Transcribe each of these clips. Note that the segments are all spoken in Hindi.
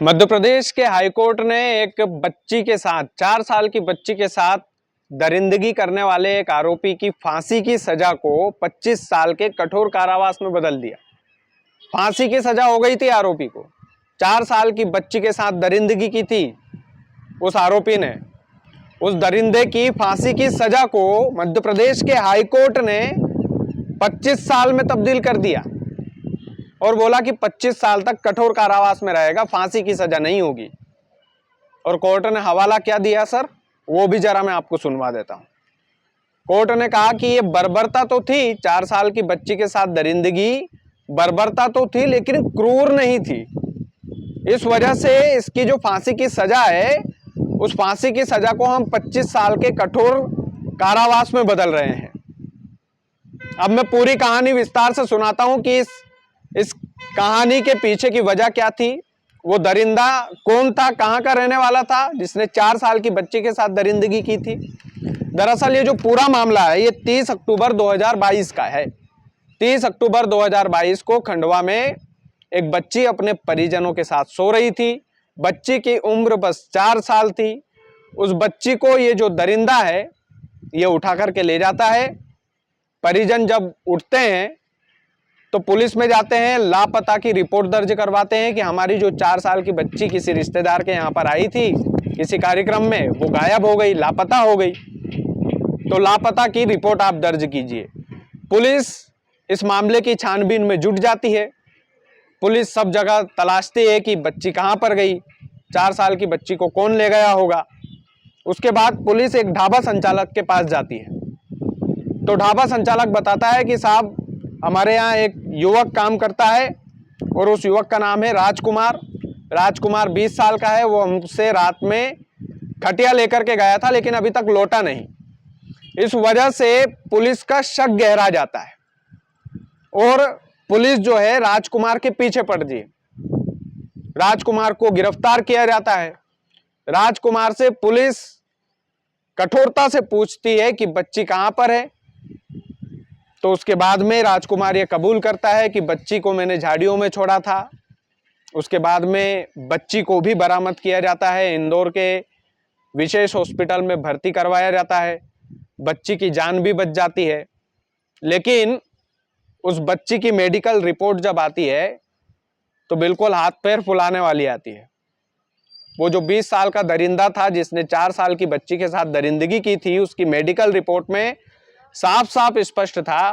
मध्य प्रदेश के हाईकोर्ट ने एक बच्ची के साथ 4 साल की बच्ची के साथ दरिंदगी करने वाले एक आरोपी की फांसी की सजा को 25 साल के कठोर कारावास में बदल दिया। फांसी की सजा हो गई थी आरोपी को। 4 साल की बच्ची के साथ दरिंदगी की थी उस आरोपी ने। उस दरिंदे की फांसी की सजा को मध्य प्रदेश के हाईकोर्ट ने 25 साल में तब्दील कर दिया और बोला कि 25 साल तक कठोर कारावास में रहेगा, फांसी की सजा नहीं होगी। और कोर्ट ने हवाला क्या दिया सर, वो भी जरा मैं आपको सुनवा देता हूं। कोर्ट ने कहा कि ये बर्बरता तो थी, 4 साल की बच्ची के साथ दरिंदगी बर्बरता तो थी, लेकिन क्रूर नहीं थी। इस वजह से इसकी जो फांसी की सजा है, उस फांसी की सजा को हम 25 साल के कठोर कारावास में बदल रहे हैं। अब मैं पूरी कहानी विस्तार से सुनाता हूं कि इस कहानी के पीछे की वजह क्या थी, वो दरिंदा कौन था, कहां का रहने वाला था जिसने 4 साल की बच्ची के साथ दरिंदगी की थी। दरअसल ये जो पूरा मामला है ये 30 अक्टूबर 2022 का है। 30 अक्टूबर 2022 को खंडवा में एक बच्ची अपने परिजनों के साथ सो रही थी। बच्ची की उम्र बस 4 साल थी। उस बच्ची को ये जो दरिंदा है ये उठा करके ले जाता है। परिजन जब उठते हैं तो पुलिस में जाते हैं, लापता की रिपोर्ट दर्ज करवाते हैं कि हमारी जो 4 साल की बच्ची किसी रिश्तेदार के यहाँ पर आई थी किसी कार्यक्रम में, वो गायब हो गई, लापता हो गई। तो लापता की रिपोर्ट आप दर्ज कीजिए। पुलिस इस मामले की छानबीन में जुट जाती है। पुलिस सब जगह तलाशती है कि बच्ची कहाँ पर गई, 4 साल की बच्ची को कौन ले गया होगा। उसके बाद पुलिस एक ढाबा संचालक के पास जाती है। तो ढाबा संचालक बताता है कि साहब, हमारे यहाँ एक युवक काम करता है और उस युवक का नाम है राजकुमार। राजकुमार 20 साल का है। वो हमसे रात में खटिया लेकर के गया था, लेकिन अभी तक लौटा नहीं। इस वजह से पुलिस का शक गहरा जाता है और पुलिस जो है राजकुमार के पीछे पड़ गई। राजकुमार को गिरफ्तार किया जाता है। राजकुमार से पुलिस कठोरता से पूछती है कि बच्ची कहां पर है। तो उसके बाद में राजकुमार ये कबूल करता है कि बच्ची को मैंने झाड़ियों में छोड़ा था। उसके बाद में बच्ची को भी बरामद किया जाता है, इंदौर के विशेष हॉस्पिटल में भर्ती करवाया जाता है। बच्ची की जान भी बच जाती है। लेकिन उस बच्ची की मेडिकल रिपोर्ट जब आती है तो बिल्कुल हाथ पैर फुलाने वाली आती है। वो जो 20 साल का दरिंदा था जिसने 4 साल की बच्ची के साथ दरिंदगी की थी, उसकी मेडिकल रिपोर्ट में साफ साफ स्पष्ट था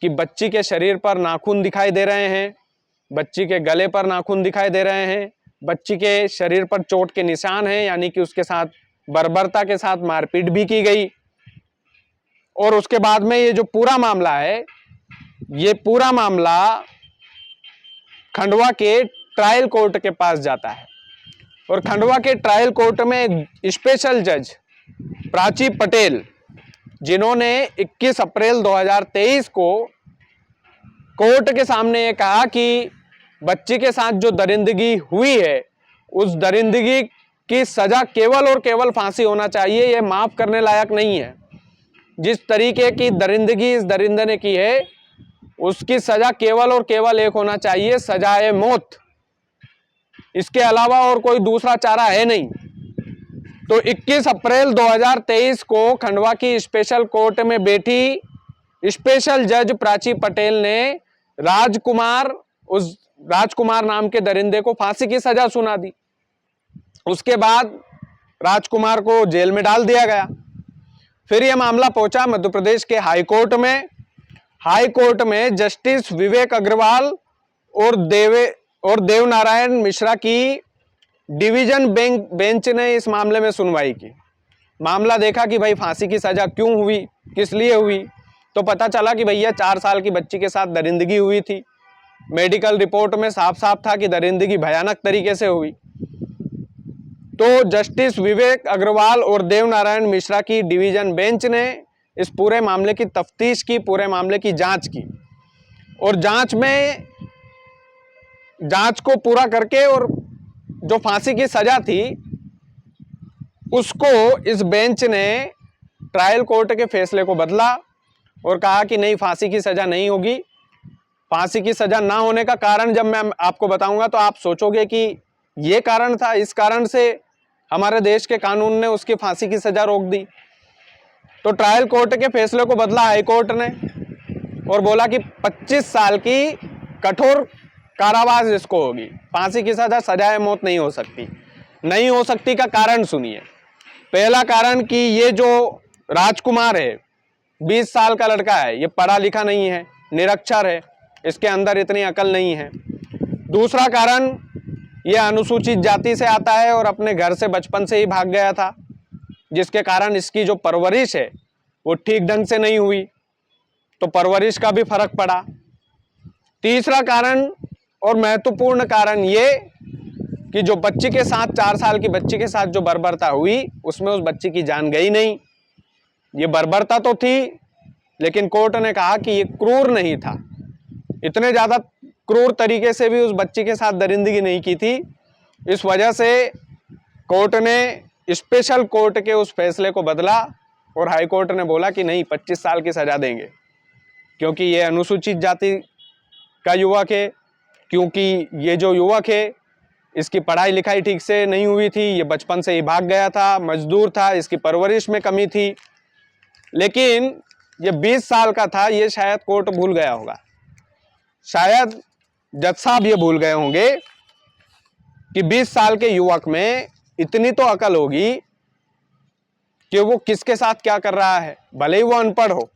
कि बच्ची के शरीर पर नाखून दिखाई दे रहे हैं, बच्ची के गले पर नाखून दिखाई दे रहे हैं, बच्ची के शरीर पर चोट के निशान हैं, यानी कि उसके साथ बर्बरता के साथ मारपीट भी की गई। और उसके बाद में ये जो पूरा मामला है, ये पूरा मामला खंडवा के ट्रायल कोर्ट के पास जाता है और खंडवा के ट्रायल कोर्ट में एक स्पेशल जज प्राची पटेल, जिन्होंने 21 अप्रैल 2023 को कोर्ट के सामने ये कहा कि बच्ची के साथ जो दरिंदगी हुई है, उस दरिंदगी की सजा केवल और केवल फांसी होना चाहिए, ये माफ करने लायक नहीं है। जिस तरीके की दरिंदगी इस दरिंदे ने की है, उसकी सजा केवल और केवल एक होना चाहिए, सजाए मौत। इसके अलावा और कोई दूसरा चारा है नहीं। तो 21 अप्रैल 2023 को खंडवा की स्पेशल कोर्ट में बैठी स्पेशल जज प्राची पटेल ने राजकुमार नाम के दरिंदे को फांसी की सजा सुना दी। उसके बाद राजकुमार को जेल में डाल दिया गया। फिर यह मामला पहुंचा मध्य प्रदेश के हाई कोर्ट में। हाई कोर्ट में जस्टिस विवेक अग्रवाल और देवनारायण मिश्रा की डिवीजन बेंच ने इस मामले में सुनवाई की। मामला देखा कि भाई फांसी की सजा क्यों हुई, किस लिए हुई। तो पता चला कि भैया 4 साल की बच्ची के साथ दरिंदगी हुई थी। मेडिकल रिपोर्ट में साफ साफ था कि दरिंदगी भयानक तरीके से हुई। तो जस्टिस विवेक अग्रवाल और देवनारायण मिश्रा की डिवीजन बेंच ने इस पूरे मामले की तफ्तीश की, पूरे मामले की जांच की और जांच को पूरा करके और जो फांसी की सजा थी उसको इस बेंच ने ट्रायल कोर्ट के फैसले को बदला और कहा कि नहीं, फांसी की सजा नहीं होगी। फांसी की सजा ना होने का कारण जब मैं आपको बताऊंगा तो आप सोचोगे कि ये कारण था, इस कारण से हमारे देश के कानून ने उसकी फांसी की सजा रोक दी। तो ट्रायल कोर्ट के फैसले को बदला हाई कोर्ट ने और बोला कि 25 साल की कठोर कारावास इसको होगी, फांसी की सजा, सजाए मौत नहीं हो सकती। नहीं हो सकती का कारण सुनिए। पहला कारण कि ये जो राजकुमार है, 20 साल का लड़का है, ये पढ़ा लिखा नहीं है, निरक्षर है, इसके अंदर इतनी अकल नहीं है। दूसरा कारण, ये अनुसूचित जाति से आता है और अपने घर से बचपन से ही भाग गया था, जिसके कारण इसकी जो परवरिश है वो ठीक ढंग से नहीं हुई, तो परवरिश का भी फर्क पड़ा। तीसरा कारण और महत्वपूर्ण कारण ये कि जो बच्ची के साथ, 4 साल की बच्ची के साथ जो बर्बरता हुई, उसमें उस बच्ची की जान गई नहीं। ये बर्बरता तो थी, लेकिन कोर्ट ने कहा कि ये क्रूर नहीं था, इतने ज्यादा क्रूर तरीके से भी उस बच्ची के साथ दरिंदगी नहीं की थी। इस वजह से कोर्ट ने स्पेशल कोर्ट के उस फैसले को बदला और हाई कोर्ट ने बोला कि नहीं, 25 साल की सजा देंगे, क्योंकि ये अनुसूचित जाति का युवक है, क्योंकि ये जो युवक है इसकी पढ़ाई लिखाई ठीक से नहीं हुई थी, ये बचपन से ही भाग गया था, मजदूर था, इसकी परवरिश में कमी थी। लेकिन ये 20 साल का था, ये शायद कोर्ट भूल गया होगा, शायद जज साहब ये भूल गए होंगे कि 20 साल के युवक में इतनी तो अकल होगी कि वो किसके साथ क्या कर रहा है। भले ही वो अनपढ़ हो,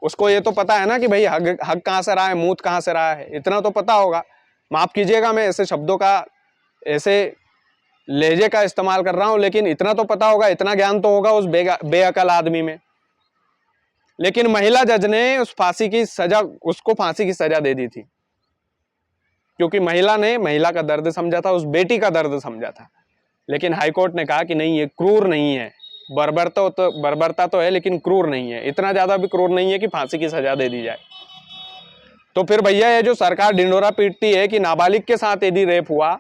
उसको ये तो पता है ना कि भाई हक कहाँ से रहा है, मूत कहाँ से रहा है, इतना तो पता होगा। माफ कीजिएगा मैं ऐसे शब्दों का, ऐसे लहजे का इस्तेमाल कर रहा हूं, लेकिन इतना तो पता होगा, इतना ज्ञान तो होगा उस बेअकल आदमी में। लेकिन महिला जज ने उस फांसी की सजा, उसको फांसी की सजा दे दी थी, क्योंकि महिला ने महिला का दर्द समझा था, उस बेटी का दर्द समझा था। लेकिन हाईकोर्ट ने कहा कि नहीं, ये क्रूर नहीं है, बर्बरता तो है लेकिन क्रूर नहीं है, इतना ज्यादा भी क्रूर नहीं है कि फांसी की सजा दे दी जाए। तो फिर भैया ये जो सरकार ढिंडोरा पीटती है कि नाबालिग के साथ यदि रेप हुआ,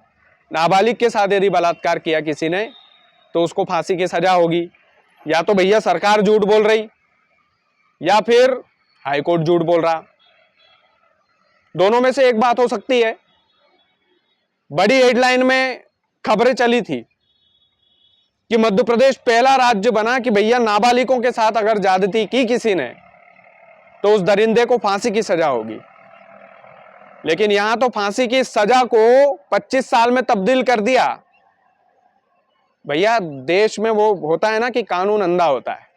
नाबालिग के साथ यदि बलात्कार किया किसी ने, तो उसको फांसी की सजा होगी, या तो भैया सरकार झूठ बोल रही या फिर हाईकोर्ट झूठ बोल रहा। दोनों में से एक बात हो सकती है। बड़ी हेडलाइन में खबरें चली थी कि मध्य प्रदेश पहला राज्य बना कि भैया नाबालिगों के साथ अगर ज्यादती की किसी ने तो उस दरिंदे को फांसी की सजा होगी। लेकिन यहां तो फांसी की सजा को 25 साल में तब्दील कर दिया। भैया देश में वो होता है ना कि कानून अंधा होता है,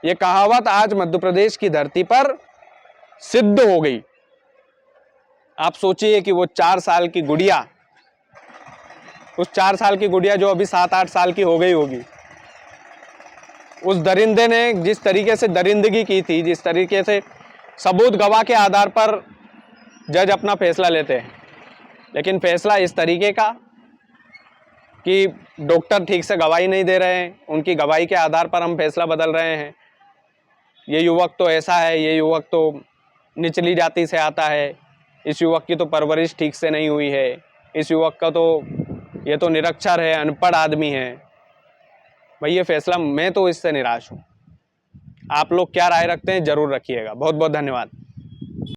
ये कहावत आज मध्य प्रदेश की धरती पर सिद्ध हो गई। आप सोचिए कि वो 4 साल की गुड़िया, उस 4 साल की गुड़िया जो अभी 7-8 साल की हो गई होगी, उस दरिंदे ने जिस तरीके से दरिंदगी की थी, जिस तरीके से सबूत गवाह के आधार पर जज अपना फैसला लेते हैं, लेकिन फैसला इस तरीके का कि डॉक्टर ठीक से गवाही नहीं दे रहे हैं, उनकी गवाही के आधार पर हम फैसला बदल रहे हैं। ये युवक तो ऐसा है, ये युवक तो निचली जाति से आता है, इस युवक की तो परवरिश ठीक से नहीं हुई है, इस युवक का तो, ये तो निरक्षर है, अनपढ़ आदमी है। भाई ये फैसला, मैं तो इससे निराश हूँ। आप लोग क्या राय रखते हैं जरूर रखिएगा। बहुत बहुत धन्यवाद।